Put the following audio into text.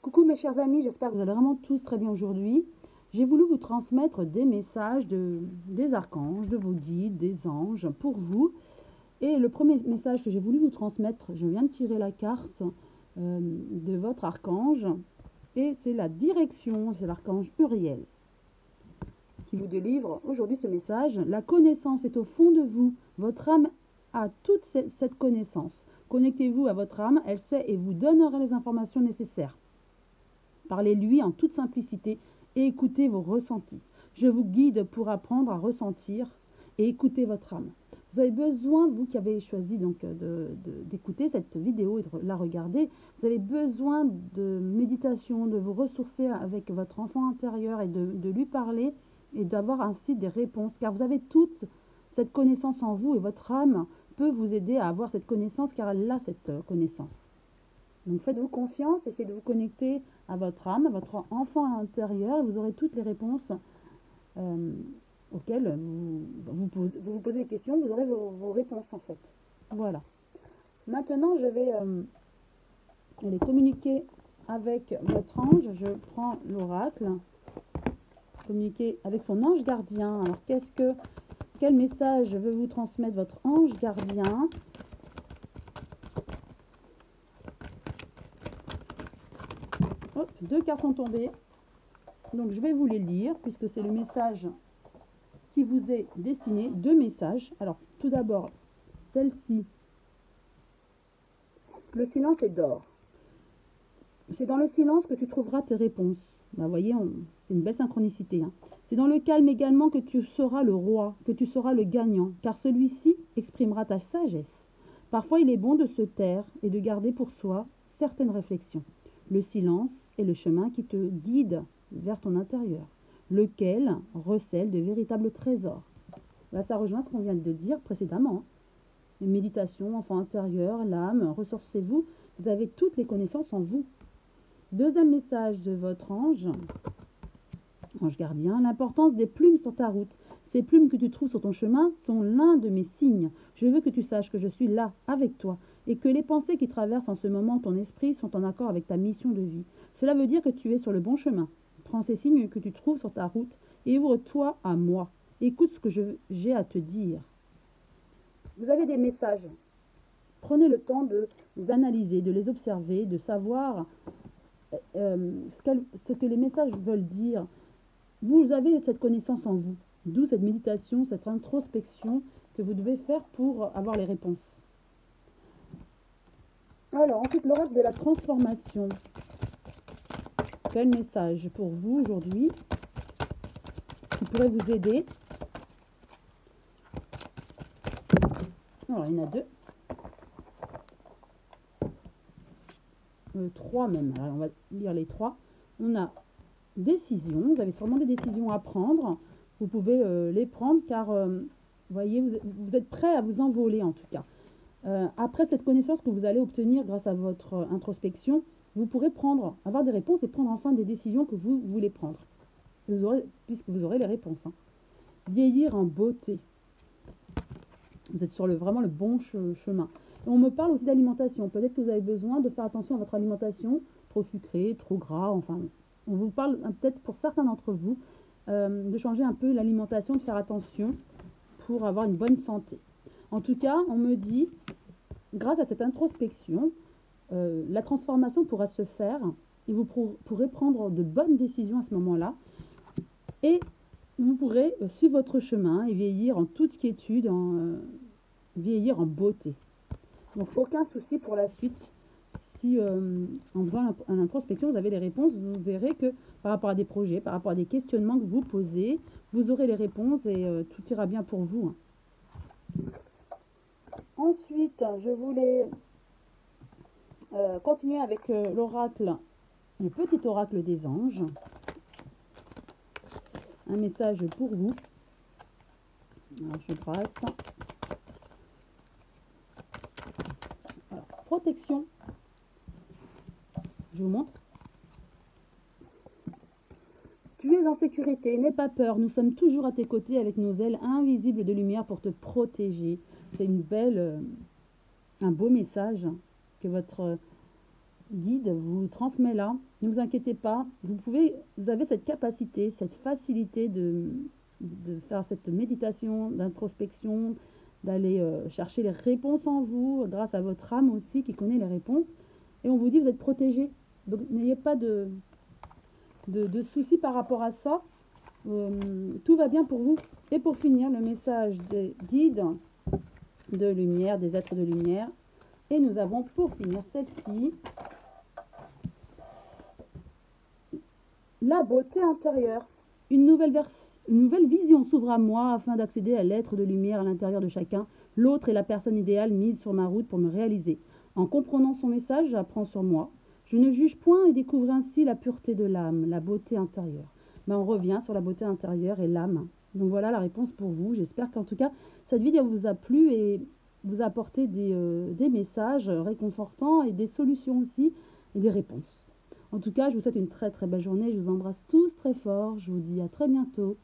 Coucou mes chers amis, j'espère que vous allez vraiment tous très bien aujourd'hui. J'ai voulu vous transmettre des messages des archanges, de vos guides, des anges pour vous. Et le premier message que j'ai voulu vous transmettre, je viens de tirer la carte de votre archange. Et c'est la direction, c'est l'archange Uriel qui vous délivre aujourd'hui ce message. La connaissance est au fond de vous. Votre âme a toute cette connaissance. Connectez-vous à votre âme, elle sait et vous donnera les informations nécessaires. Parlez-lui en toute simplicité et écoutez vos ressentis. Je vous guide pour apprendre à ressentir et écouter votre âme. Vous avez besoin, vous qui avez choisi donc d'écouter cette vidéo et de la regarder, vous avez besoin de méditation, de vous ressourcer avec votre enfant intérieur et de lui parler et d'avoir ainsi des réponses. Car vous avez toute cette connaissance en vous et votre âme peut vous aider à avoir cette connaissance car elle a cette connaissance. Donc faites-vous confiance, essayez de vous connecter à votre âme, à votre enfant intérieur, et vous aurez toutes les réponses auxquelles vous posez des questions, vous aurez vos réponses en fait. Voilà. Maintenant, je vais aller communiquer avec votre ange. Je prends l'oracle, communiquer avec son ange gardien. Alors quel message veut vous transmettre votre ange gardien ? Hop, 2 cartes sont tombées. Donc je vais vous les lire puisque c'est le message qui vous est destiné. 2 messages. Alors tout d'abord, celle-ci. Le silence est d'or. C'est dans le silence que tu trouveras tes réponses. Vous voyez, c'est une belle synchronicité. Hein. C'est dans le calme également que tu seras le roi, que tu seras le gagnant, car celui-ci exprimera ta sagesse. Parfois, il est bon de se taire et de garder pour soi certaines réflexions. Le silence est le chemin qui te guide vers ton intérieur, lequel recèle de véritables trésors. Là, ça rejoint ce qu'on vient de dire précédemment. Une méditation, enfant intérieur, l'âme, ressourcez-vous, vous avez toutes les connaissances en vous. Deuxième message de votre ange gardien, l'importance des plumes sur ta route. Ces plumes que tu trouves sur ton chemin sont l'un de mes signes. Je veux que tu saches que je suis là, avec toi, et que les pensées qui traversent en ce moment ton esprit sont en accord avec ta mission de vie. Cela veut dire que tu es sur le bon chemin. Prends ces signes que tu trouves sur ta route et ouvre-toi à moi. Écoute ce que j'ai à te dire. Vous avez des messages. Prenez le temps de les analyser, de les observer, de savoir ce que les messages veulent dire. Vous avez cette connaissance en vous, d'où cette méditation, cette introspection que vous devez faire pour avoir les réponses. Alors, ensuite, l'oracle de la transformation. Quel message pour vous aujourd'hui qui pourrait vous aider? Alors, il y en a 2. 3 même. Alors, on va lire les 3. On a décision. Vous avez sûrement des décisions à prendre. Vous pouvez les prendre car, voyez, vous êtes prêt à vous envoler en tout cas. Après cette connaissance que vous allez obtenir grâce à votre introspection, vous pourrez avoir des réponses et prendre enfin des décisions que vous voulez prendre. Puisque vous aurez les réponses. Hein. Vieillir en beauté. Vous êtes sur vraiment le bon chemin. Et on me parle aussi d'alimentation. Peut-être que vous avez besoin de faire attention à votre alimentation. Trop sucré, trop gras, enfin. On vous parle peut-être pour certains d'entre vous de changer un peu l'alimentation, de faire attention pour avoir une bonne santé. En tout cas, on me dit, grâce à cette introspection, la transformation pourra se faire et vous pourrez prendre de bonnes décisions à ce moment-là. Et vous pourrez suivre votre chemin et vieillir en toute quiétude, vieillir en beauté. Donc aucun souci pour la suite. Si en faisant l'introspection, vous avez les réponses, vous verrez que par rapport à des projets, par rapport à des questionnements que vous posez, vous aurez les réponses et tout ira bien pour vous. Ensuite, je voulais continuer avec l'oracle, le petit oracle des anges. Un message pour vous. Alors, je brasse. Alors, protection. Je vous montre. Tu es en sécurité, n'aie pas peur. Nous sommes toujours à tes côtés avec nos ailes invisibles de lumière pour te protéger. C'est un beau message que votre guide vous transmet là. Ne vous inquiétez pas, vous avez cette capacité, cette facilité de faire cette méditation, d'introspection, d'aller chercher les réponses en vous, grâce à votre âme aussi qui connaît les réponses. Et on vous dit, vous êtes protégé. Donc n'ayez pas de soucis par rapport à ça. Tout va bien pour vous. Et pour finir, le message des guides de lumière, des êtres de lumière. Et nous avons pour finir celle-ci, la beauté intérieure. Une nouvelle vision s'ouvre à moi afin d'accéder à l'être de lumière à l'intérieur de chacun. L'autre est la personne idéale mise sur ma route pour me réaliser. En comprenant son message, j'apprends sur moi. Je ne juge point et découvre ainsi la pureté de l'âme, la beauté intérieure. On revient sur la beauté intérieure et l'âme. Donc voilà la réponse pour vous. J'espère qu'en tout cas, cette vidéo vous a plu et vous a apporté des messages réconfortants et des solutions aussi et des réponses. En tout cas, je vous souhaite une très très belle journée. Je vous embrasse tous très fort. Je vous dis à très bientôt.